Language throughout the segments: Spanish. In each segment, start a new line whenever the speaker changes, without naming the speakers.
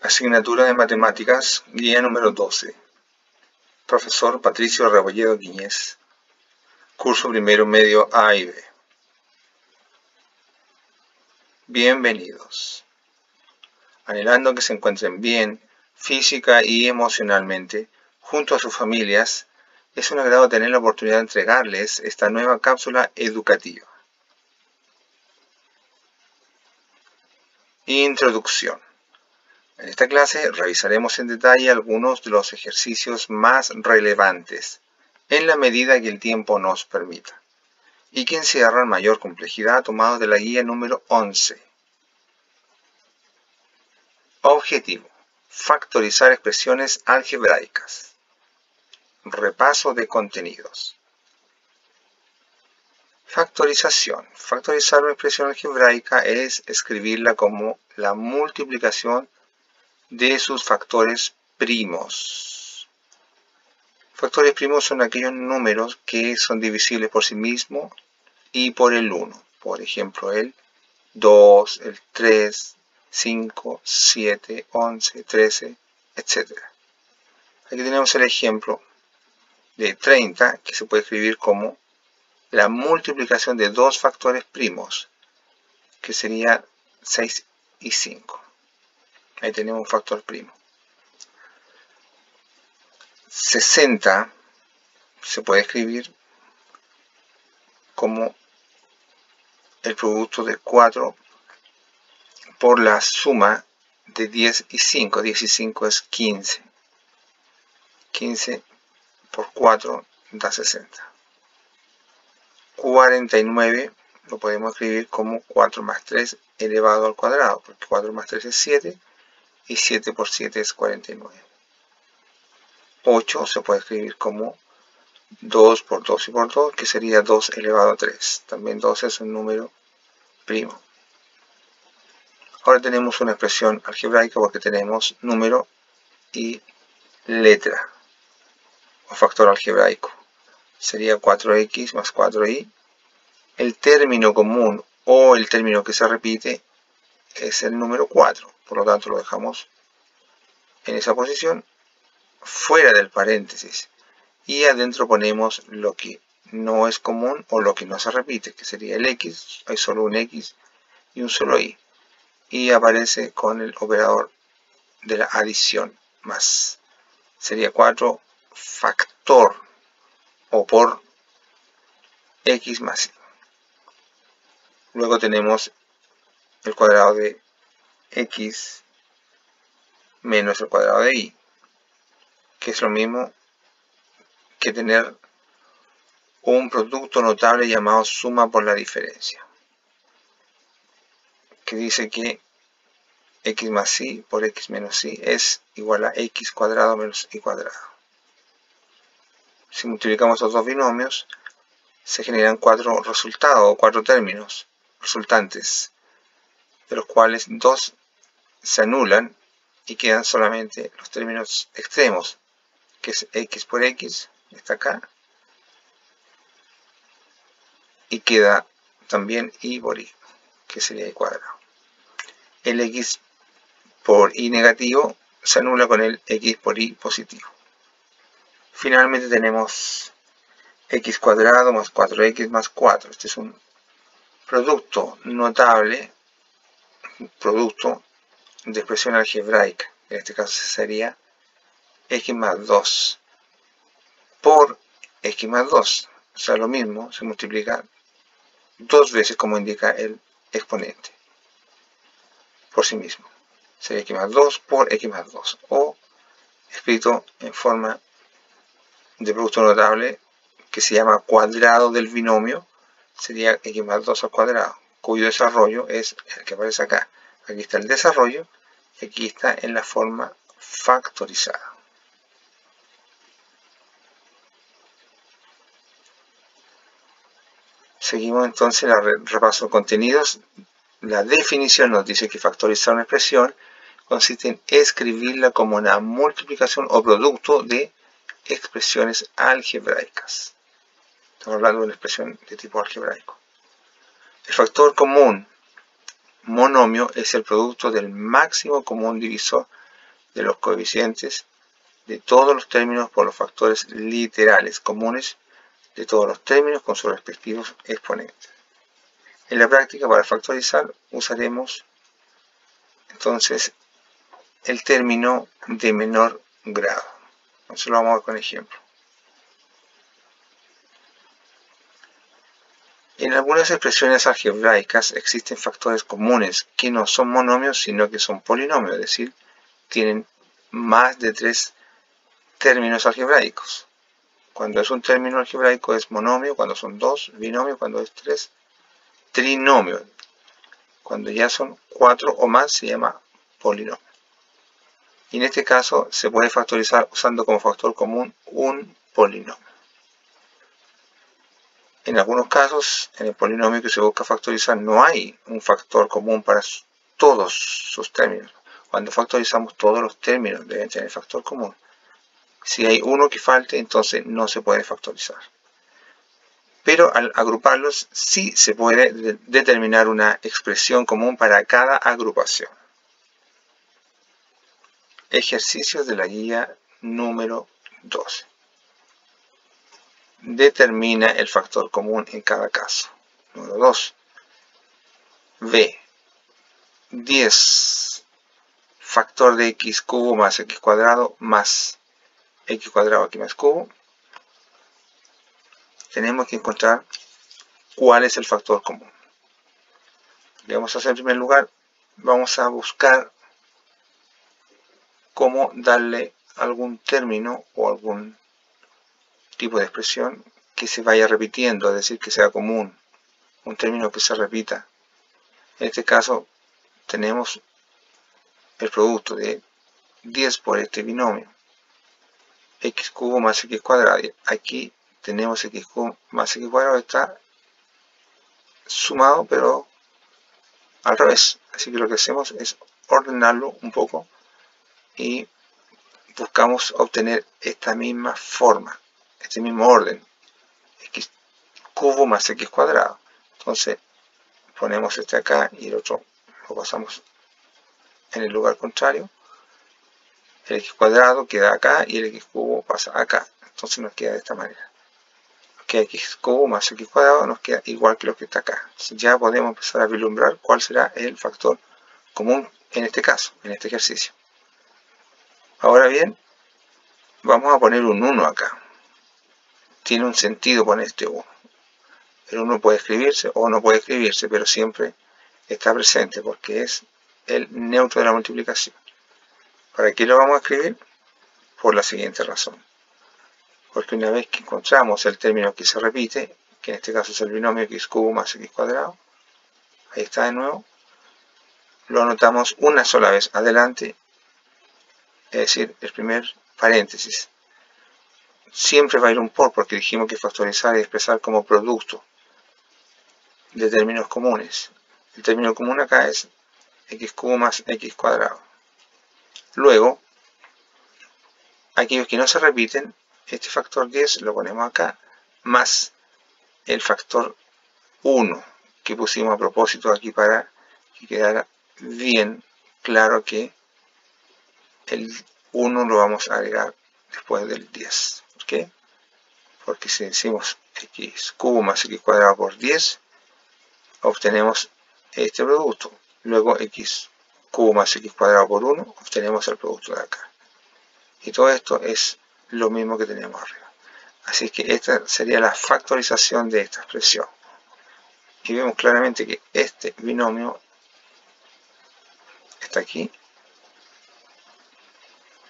Asignatura de Matemáticas, guía número 12. Profesor Patricio Rebolledo Guiñez. Curso primero medio A y B. Bienvenidos. Anhelando que se encuentren bien, física y emocionalmente, junto a sus familias, es un agrado tener la oportunidad de entregarles esta nueva cápsula educativa. Introducción. En esta clase revisaremos en detalle algunos de los ejercicios más relevantes, en la medida que el tiempo nos permita, y que encierran mayor complejidad tomados de la guía número 11. Objetivo: factorizar expresiones algebraicas. Repaso de contenidos. Factorización. Factorizar una expresión algebraica es escribirla como la multiplicación de sus factores primos. Factores primos son aquellos números que son divisibles por sí mismos y por el 1. Por ejemplo, el 2, el 3, 5, 7, 11, 13, etc. Aquí tenemos el ejemplo de 30, que se puede escribir como la multiplicación de dos factores primos, que sería 6 y 5. Ahí tenemos un factor primo. 60 se puede escribir como el producto de 4 por la suma de 10 y 5. 10 y 5 es 15. 15 por 4 da 60. 49 lo podemos escribir como 4 más 3 elevado al cuadrado, porque 4 más 3 es 7 y 7 por 7 es 49. 8 se puede escribir como 2 por 2 y por 2, que sería 2 elevado a 3. También 2 es un número primo. Ahora tenemos una expresión algebraica porque tenemos número y letra, o factor algebraico. Sería 4x más 4y. El término común o el término que se repite es el número 4. Por lo tanto, lo dejamos en esa posición, fuera del paréntesis. Y adentro ponemos lo que no es común o lo que no se repite, que sería el x. Hay solo un x y un solo y. Y aparece con el operador de la adición más. Sería 4 factor o por x más y. Luego tenemos el cuadrado de x menos el cuadrado de y, que es lo mismo que tener un producto notable llamado suma por la diferencia, que dice que x más y por x menos y es igual a x cuadrado menos y cuadrado. Si multiplicamos los dos binomios, se generan 4 resultados o 4 términos resultantes, de los cuales 2 se anulan y quedan solamente los términos extremos, que es x por x, está acá, y queda también y por y, que sería y cuadrado. El x por y negativo se anula con el x por y positivo. Finalmente tenemos x cuadrado más 4x más 4. Este es un producto notable, un producto de expresión algebraica. En este caso sería x más 2 por x más 2. O sea, lo mismo, se multiplica dos veces como indica el exponente por sí mismo. Sería x más 2 por x más 2. O escrito en forma de producto notable que se llama cuadrado del binomio, sería x más 2 al cuadrado, cuyo desarrollo es el que aparece acá. Aquí está el desarrollo y aquí está en la forma factorizada. Seguimos entonces el repaso de contenidos. La definición nos dice que factorizar una expresión consiste en escribirla como una multiplicación o producto de expresiones algebraicas. Estamos hablando de una expresión de tipo algebraico. El factor común monomio es el producto del máximo común divisor de los coeficientes de todos los términos por los factores literales comunes de todos los términos con sus respectivos exponentes. En la práctica, para factorizar, usaremos entonces el término de menor grado. Entonces lo vamos a ver con ejemplo. En algunas expresiones algebraicas existen factores comunes que no son monomios, sino que son polinomios, es decir, tienen más de 3 términos algebraicos. Cuando es un término algebraico es monomio, cuando son 2, binomio, cuando es 3, trinomio. Cuando ya son 4 o más se llama polinomio. Y en este caso se puede factorizar usando como factor común un polinomio. En algunos casos, en el polinomio que se busca factorizar no hay un factor común para todos sus términos. Cuando factorizamos, todos los términos deben tener factor común. Si hay uno que falte, entonces no se puede factorizar. Pero al agruparlos sí se puede determinar una expresión común para cada agrupación. Ejercicios de la guía número 12. Determina el factor común en cada caso. Número 2. B. 10 factor de x cubo más x cuadrado más x cuadrado aquí más cubo. Tenemos que encontrar cuál es el factor común. ¿Qué vamos a hacer en primer lugar? Vamos a buscar cómo darle algún término o algún tipo de expresión que se vaya repitiendo, es decir, que sea común, un término que se repita. En este caso tenemos el producto de 10 por este binomio, x cubo más x cuadrado. Aquí tenemos x cubo más x cuadrado, está sumado pero al revés. Así que lo que hacemos es ordenarlo un poco y buscamos obtener esta misma forma, este mismo orden, x cubo más x cuadrado. Entonces ponemos este acá y el otro lo pasamos en el lugar contrario. El x cuadrado queda acá y el x cubo pasa acá. Entonces nos queda de esta manera. Nos queda x cubo más x cuadrado, nos queda igual que lo que está acá. Entonces ya podemos empezar a vislumbrar cuál será el factor común en este caso, en este ejercicio. Ahora bien, vamos a poner un 1 acá. Tiene un sentido poner este 1. El 1 puede escribirse o no puede escribirse, pero siempre está presente porque es el neutro de la multiplicación. ¿Para qué lo vamos a escribir? Por la siguiente razón. Porque una vez que encontramos el término que se repite, que en este caso es el binomio x cubo más x cuadrado, ahí está de nuevo, lo anotamos una sola vez adelante, es decir, el primer paréntesis. Siempre va a ir un por, porque dijimos que factorizar y expresar como producto de términos comunes. El término común acá es x cubo más x cuadrado. Luego, aquellos que no se repiten, este factor 10 lo ponemos acá, más el factor 1 que pusimos a propósito aquí para que quedara bien claro que el 1 lo vamos a agregar después del 10. ¿Por qué? Porque si decimos x cubo más x cuadrado por 10, obtenemos este producto. Luego x cubo más x cuadrado por 1, obtenemos el producto de acá. Y todo esto es lo mismo que tenemos arriba. Así que esta sería la factorización de esta expresión. Y vemos claramente que este binomio está aquí,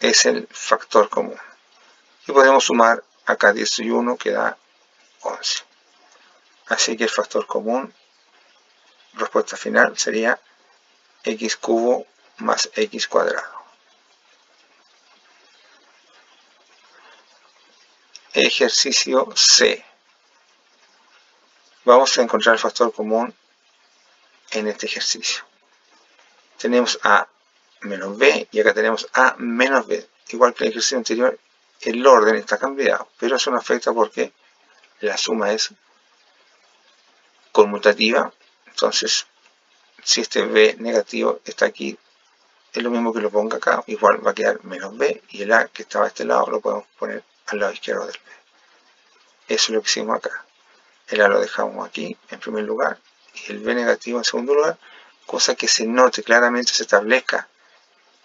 es el factor común. Y podemos sumar acá 10 y 1 que da 11. Así que el factor común, respuesta final, sería x cubo más x cuadrado. Ejercicio C. Vamos a encontrar el factor común en este ejercicio. Tenemos a menos b y acá tenemos a menos b. Igual que en el ejercicio anterior, el orden está cambiado, pero eso no afecta porque la suma es conmutativa. Entonces, si este b negativo está aquí, es lo mismo que lo ponga acá, igual va a quedar menos b, y el a que estaba a este lado lo podemos poner al lado izquierdo del b. Eso es lo que hicimos acá. El a lo dejamos aquí en primer lugar y el b negativo en segundo lugar, cosa que se note claramente, se establezca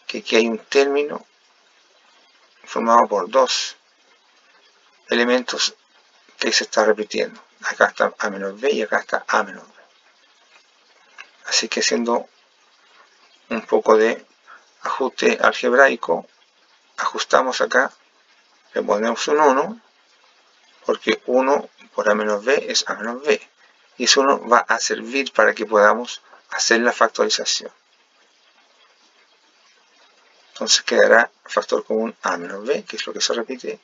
que aquí hay un término formado por dos elementos que se está repitiendo. Acá está a menos b y acá está a menos b. Así que haciendo un poco de ajuste algebraico, ajustamos acá, le ponemos un 1, porque 1 por a menos b es a menos b. Y ese 1 va a servir para que podamos hacer la factorización. Entonces quedará factor común a menos b, que es lo que se repite,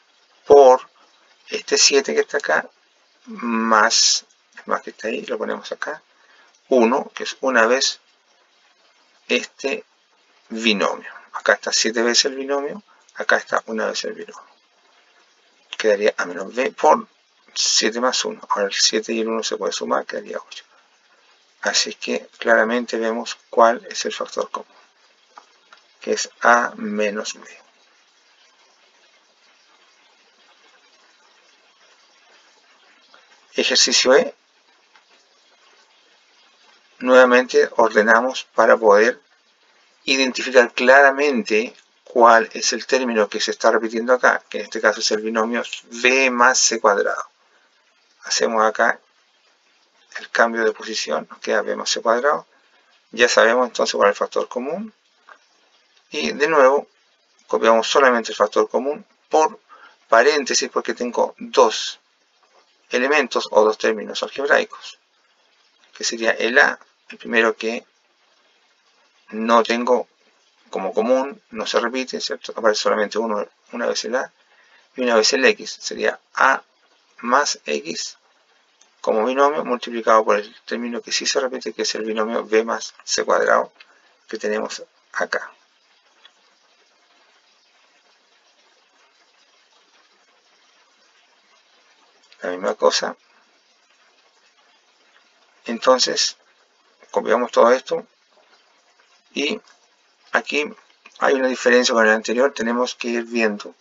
por este 7 que está acá, más que está ahí, lo ponemos acá, 1, que es una vez este binomio. Acá está 7 veces el binomio, acá está una vez el binomio. Quedaría a menos b por 7 más 1. Ahora el 7 y el 1 se puede sumar, quedaría 8. Así que claramente vemos cuál es el factor común, que es a menos b. Ejercicio E. Nuevamente ordenamos para poder identificar claramente cuál es el término que se está repitiendo acá, que en este caso es el binomio b más c cuadrado. Hacemos acá el cambio de posición, nos queda b más c cuadrado. Ya sabemos entonces cuál es el factor común. Y de nuevo, copiamos solamente el factor común por paréntesis porque tengo dos elementos o dos términos algebraicos, que sería el a, el primero que no tengo como común, no se repite, ¿cierto? Aparece solamente una vez el a y una vez el x. Sería a más x como binomio multiplicado por el término que sí se repite, que es el binomio b más c cuadrado que tenemos acá. La misma cosa. Entonces, copiamos todo esto y aquí hay una diferencia con el anterior. Tenemos que ir viendo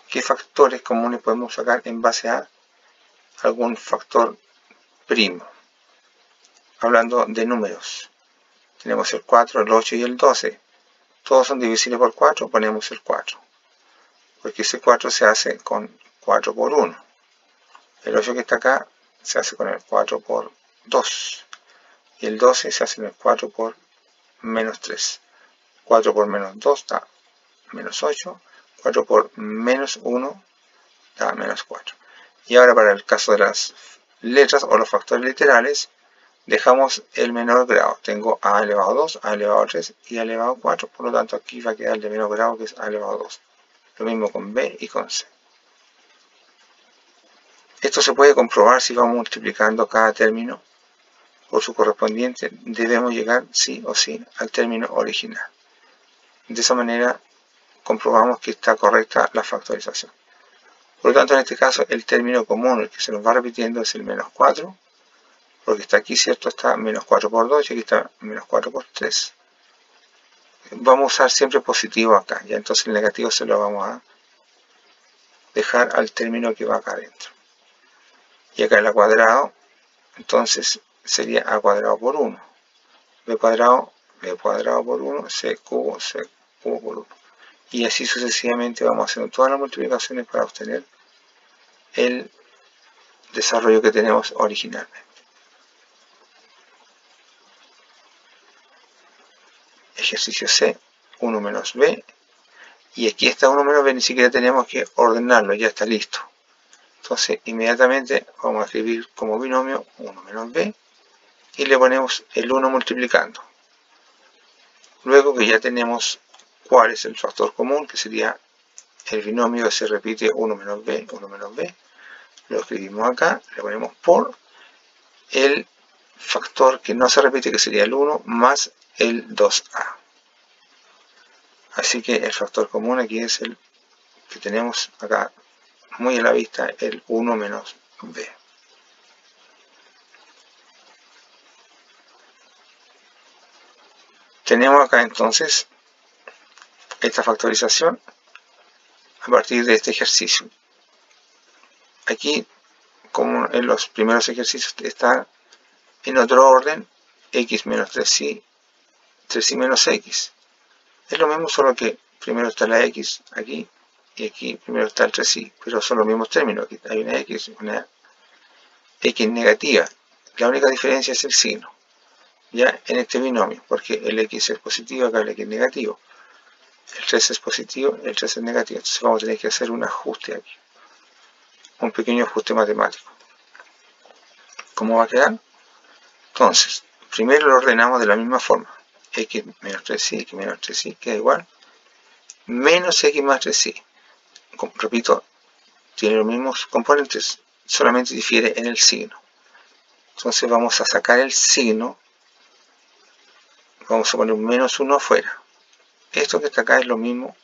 qué factores comunes podemos sacar en base a algún factor primo. Hablando de números, tenemos el 4, el 8 y el 12. Todos son divisibles por 4, ponemos el 4. Porque ese 4 se hace con 4 por 1. El 8 que está acá se hace con el 4 por 2. Y el 12 se hace con el 4 por menos 3. 4 por menos 2 da menos 8. 4 por menos 1 da menos 4. Y ahora para el caso de las letras o los factores literales, dejamos el menor grado. Tengo a elevado a 2, a elevado a 3 y a elevado a 4. Por lo tanto, aquí va a quedar el de menor grado, que es a elevado a 2. Lo mismo con b y con c. Esto se puede comprobar si vamos multiplicando cada término por su correspondiente. Debemos llegar sí o sí al término original. De esa manera comprobamos que está correcta la factorización. Por lo tanto, en este caso, el término común, el que se nos va repitiendo, es el menos 4. Porque está aquí, ¿cierto? Está menos 4 por 2 y aquí está menos 4 por 3. Vamos a usar siempre positivo acá. Ya entonces el negativo se lo vamos a dejar al término que va acá adentro. Y acá el a cuadrado, entonces sería a cuadrado por 1. B cuadrado por 1, c cubo por 1. Y así sucesivamente vamos haciendo todas las multiplicaciones para obtener el desarrollo que tenemos originalmente. Ejercicio C, 1 menos b. Y aquí está 1 menos b, ni siquiera tenemos que ordenarlo, ya está listo. Entonces, inmediatamente vamos a escribir como binomio 1 menos b y le ponemos el 1 multiplicando. Luego que ya tenemos cuál es el factor común, que sería el binomio que se repite 1 menos b, lo escribimos acá, le ponemos por el factor que no se repite, que sería el 1, más el 2a. Así que el factor común aquí es el que tenemos acá muy a la vista, el 1 menos b. Tenemos acá entonces esta factorización a partir de este ejercicio. Aquí, como en los primeros ejercicios, está en otro orden, x menos 3y menos x. Es lo mismo, solo que primero está la x aquí, y aquí primero está el 3y, pero son los mismos términos. Aquí hay una x negativa. La única diferencia es el signo, ya en este binomio, porque el x es positivo, acá el x es negativo. El 3 es positivo, el 3 es negativo. Entonces vamos a tener que hacer un ajuste aquí, un pequeño ajuste matemático. ¿Cómo va a quedar? Entonces, primero lo ordenamos de la misma forma. X menos 3y, x menos 3y queda igual menos x más 3y. Repito, tiene los mismos componentes, solamente difiere en el signo. Entonces vamos a sacar el signo, vamos a poner un menos 1 afuera. Esto que está acá es lo mismo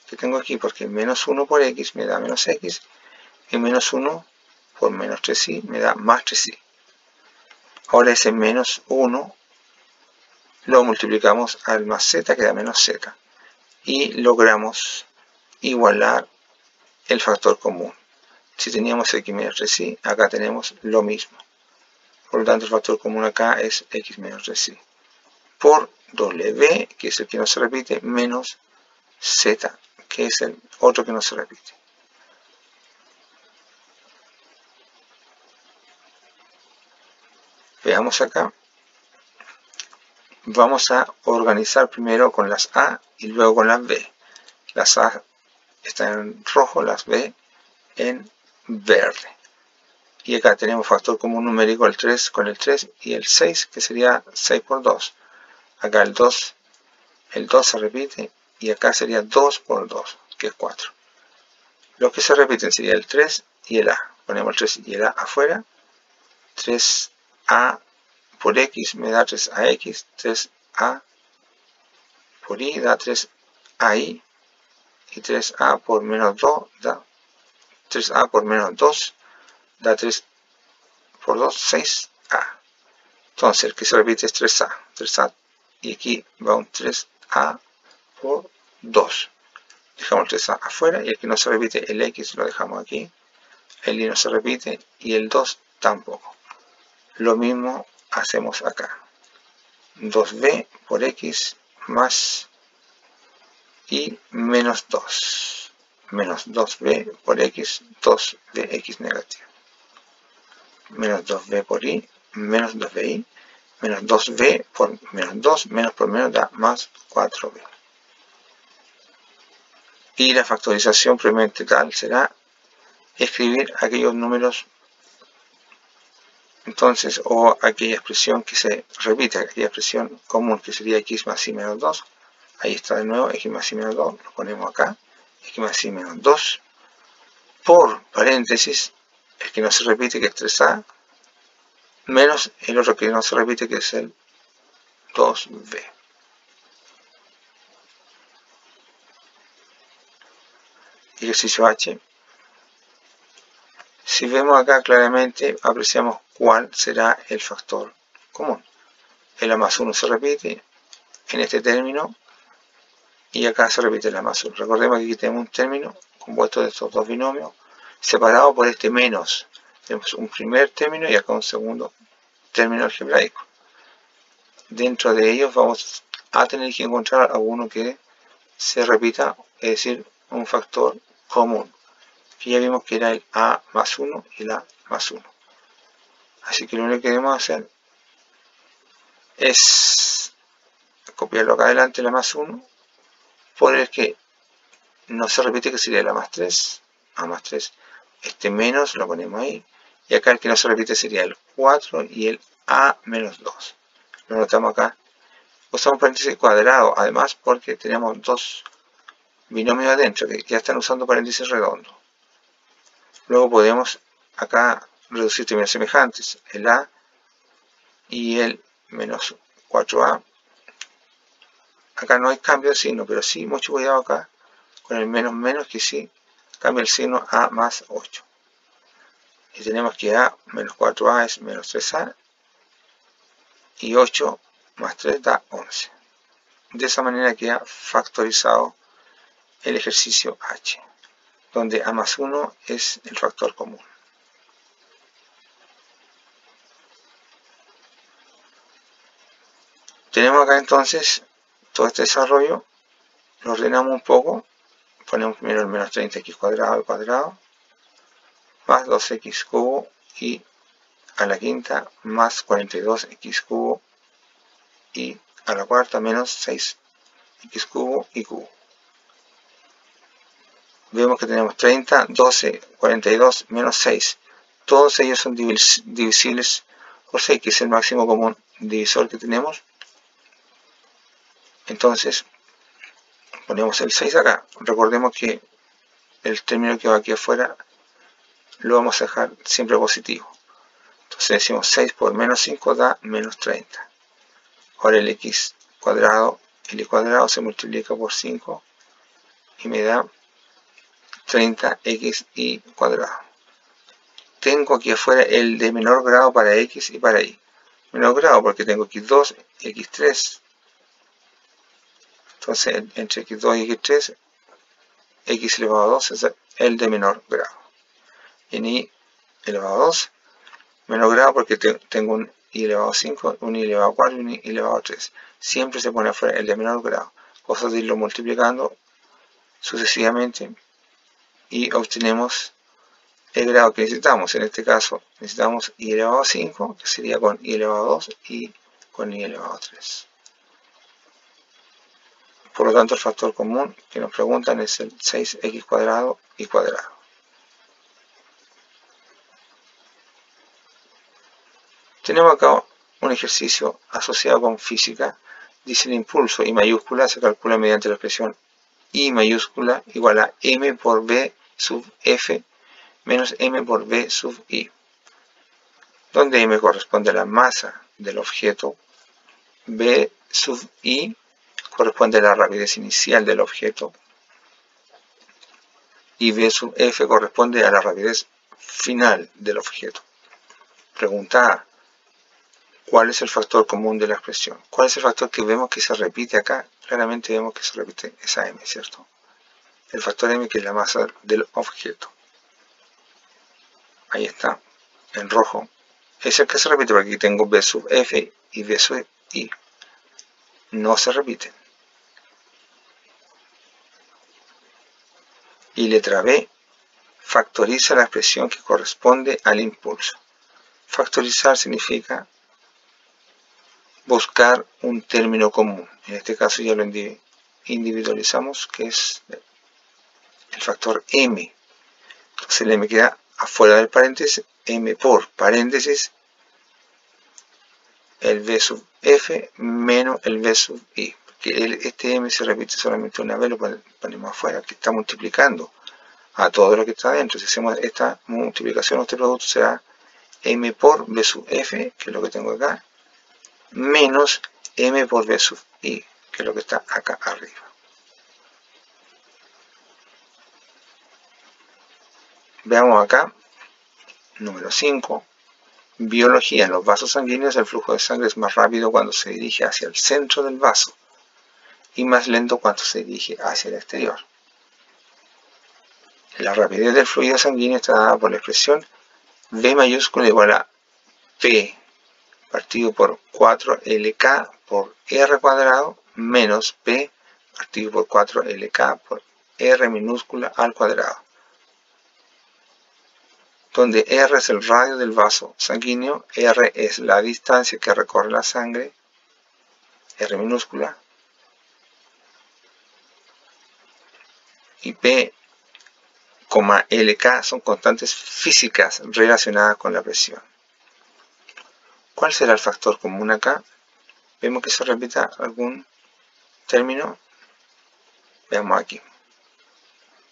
que tengo aquí, porque menos 1 por x me da menos x, y menos 1 por menos 3y me da más 3y. Ahora ese menos 1 lo multiplicamos al más z, que da menos z, y logramos igualar el factor común. Si teníamos x menos 3y, acá tenemos lo mismo. Por lo tanto, el factor común acá es x menos 3y por w, que es el que no se repite, menos z, que es el otro que no se repite. Veamos acá. Vamos a organizar primero con las a y luego con las b. Las a están en rojo, las b en verde. Y acá tenemos factor común numérico el 3 con el 3 y el 6, que sería 6 por 2. Acá el 2 se repite, y acá sería 2 por 2, que es 4. Los que se repiten sería el 3 y el a. Ponemos el 3 y el a afuera. 3a por x me da 3ax, 3a por y da 3ai, y 3a por menos 2 da 3a por menos 2 da 3 por 2, 6a. Entonces el que se repite es 3a, y aquí va un 3a por 2. Dejamos el 3a afuera, y el que no se repite, el x, lo dejamos aquí. El y no se repite, y el 2 tampoco. Lo mismo hacemos acá. 2b por x más y menos 2. Menos 2b por x, 2 de x negativo. Menos 2b por y, menos 2bi, menos 2b por menos 2, menos por menos da más 4b. Y la factorización propiamente tal será escribir aquellos números, entonces, o aquella expresión que se repite, aquella expresión común que sería x más y menos 2. Ahí está de nuevo, x más y menos 2, lo ponemos acá, x más y menos 2, por paréntesis, el que no se repite, que es 3a, menos el otro que no se repite, que es el 2b. Ejercicio H. Si vemos acá claramente, apreciamos cuál será el factor común. El a más 1 se repite en este término, y acá se repite el a más 1. Recordemos que aquí tenemos un término compuesto de estos dos binomios, separado por este menos. Tenemos un primer término y acá un segundo término algebraico. Dentro de ellos vamos a tener que encontrar alguno que se repita, es decir, un factor común, que ya vimos que era el a más 1 y el a más 1. Así que lo único que debemos hacer es copiarlo acá adelante, el a más 1, por el que no se repite, que sería el a más 3, este menos lo ponemos ahí, y acá el que no se repite sería el 4 y el a menos 2. Lo notamos acá. Usamos paréntesis cuadrado, además, porque tenemos dos binomios adentro que ya están usando paréntesis redondos. Luego podemos acá reducir términos semejantes, el a y el menos 4a. Acá no hay cambio de signo, pero sí mucho cuidado acá con el menos, que sí cambia el signo a más 8. Y tenemos que a menos 4a es menos 3a, y 8 más 3 da 11. De esa manera queda factorizado el ejercicio H, donde A más 1 es el factor común. Tenemos acá entonces todo este desarrollo, lo ordenamos un poco, ponemos primero el menos 30x cuadrado al cuadrado, más 2x cubo y a la quinta más 42x cubo y a la cuarta menos 6x cubo y cubo. Vemos que tenemos 30, 12, 42, menos 6. Todos ellos son divisibles por 6, que es el máximo común divisor que tenemos. Entonces, ponemos el 6 acá. Recordemos que el término que va aquí afuera lo vamos a dejar siempre positivo. Entonces decimos 6 por menos 5 da menos 30. Ahora el x cuadrado, el y cuadrado se multiplica por 5 y me da 30xy cuadrado. Tengo aquí afuera el de menor grado para x y para y. Menor grado porque tengo x2, x3. Entonces entre x2 y x3, x elevado a 2 es el de menor grado. En y elevado a 2, menor grado porque tengo un y elevado a 5, un y elevado a 4 y un y elevado a 3. Siempre se pone afuera el de menor grado. Cosa de irlo multiplicando sucesivamente y obtenemos el grado que necesitamos. En este caso necesitamos y elevado a 5, que sería con y elevado a 2 y con y elevado a 3. Por lo tanto, el factor común que nos preguntan es el 6x cuadrado y cuadrado. Tenemos acá un ejercicio asociado con física. Dice el impulso I mayúscula se calcula mediante la expresión I mayúscula igual a m por b sub f menos m por b sub i, donde m corresponde a la masa del objeto, b sub i corresponde a la rapidez inicial del objeto y b sub f corresponde a la rapidez final del objeto. Pregunta A: ¿cuál es el factor común de la expresión? ¿Cuál es el factor que vemos que se repite acá? Claramente vemos que se repite esa m, ¿cierto? El factor m, que es la masa del objeto. Ahí está, en rojo. Es el que se repite porque aquí tengo b sub f y b sub i. No se repiten. Y letra B: factoriza la expresión que corresponde al impulso. Factorizar significa buscar un término común. En este caso ya lo individualizamos, que es el factor m. Entonces el m queda afuera del paréntesis, m por paréntesis el b sub f menos el b sub i. Porque este m se repite solamente una vez, lo ponemos afuera, que está multiplicando a todo lo que está adentro. Si hacemos esta multiplicación, este producto será m por b sub f, que es lo que tengo acá, menos m por b sub i, que es lo que está acá arriba. Veamos acá, número 5. Biología. En los vasos sanguíneos el flujo de sangre es más rápido cuando se dirige hacia el centro del vaso y más lento cuando se dirige hacia el exterior. La rapidez del fluido sanguíneo está dada por la expresión V mayúscula igual a P partido por 4LK por R cuadrado menos P partido por 4LK por R minúscula al cuadrado, donde R es el radio del vaso sanguíneo, R es la distancia que recorre la sangre, R minúscula, y P, LK son constantes físicas relacionadas con la presión. ¿Cuál será el factor común acá? Vemos que se repita algún término. Veamos aquí.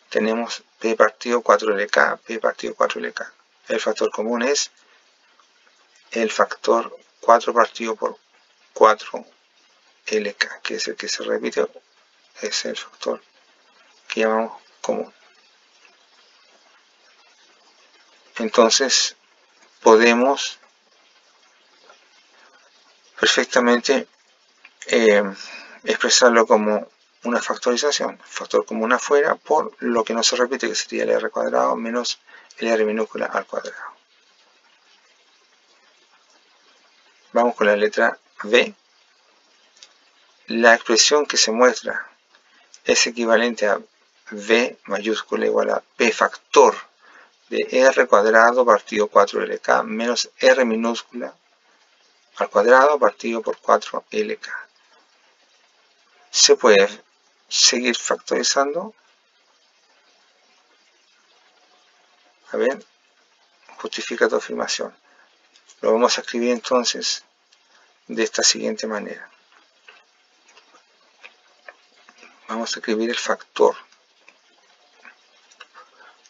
Tenemos P partido 4LK, P partido 4LK. El factor común es el factor 4 partido por 4LK, que es el que se repite, es el factor que llamamos común. Entonces podemos perfectamente expresarlo como una factorización, factor común afuera, por lo que no se repite, que sería el r cuadrado menos el r minúscula al cuadrado. Vamos con la letra B. La expresión que se muestra es equivalente a V mayúscula igual a P factor de R cuadrado partido 4LK menos R minúscula al cuadrado partido por 4LK. Se puede seguir factorizando. A ver, justifica tu afirmación. Lo vamos a escribir entonces de esta siguiente manera. Vamos a escribir el factor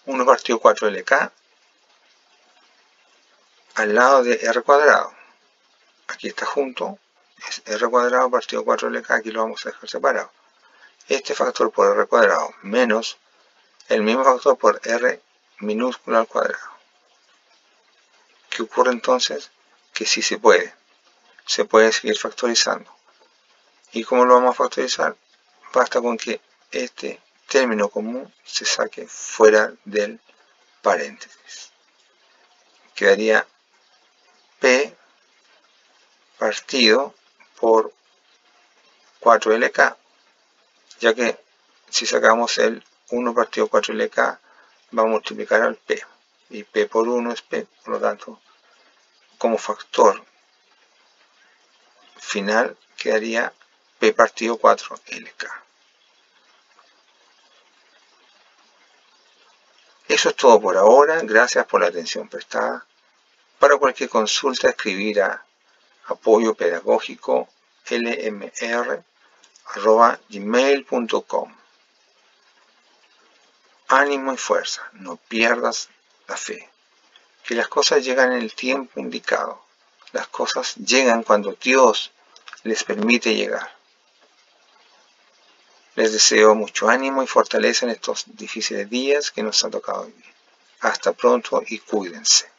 1 partido 4LK al lado de R cuadrado. Aquí está junto, es R cuadrado partido 4LK, aquí lo vamos a dejar separado. Este factor por R cuadrado menos el mismo factor por R minúscula al cuadrado. ¿Qué ocurre entonces? Que sí se puede seguir factorizando. ¿Y cómo lo vamos a factorizar? Basta con que este término común se saque fuera del paréntesis. Quedaría P partido por 4LK, ya que si sacamos el 1 partido 4LK va a multiplicar al P, y P por 1 es P, por lo tanto como factor final quedaría P partido 4LK. Eso es todo por ahora, gracias por la atención prestada. Para cualquier consulta escribir a apoyopedagógico.lmr@gmail.com. Ánimo y fuerza, no pierdas la fe. Que las cosas llegan en el tiempo indicado. Las cosas llegan cuando Dios les permite llegar. Les deseo mucho ánimo y fortaleza en estos difíciles días que nos ha tocado vivir. Hasta pronto y cuídense.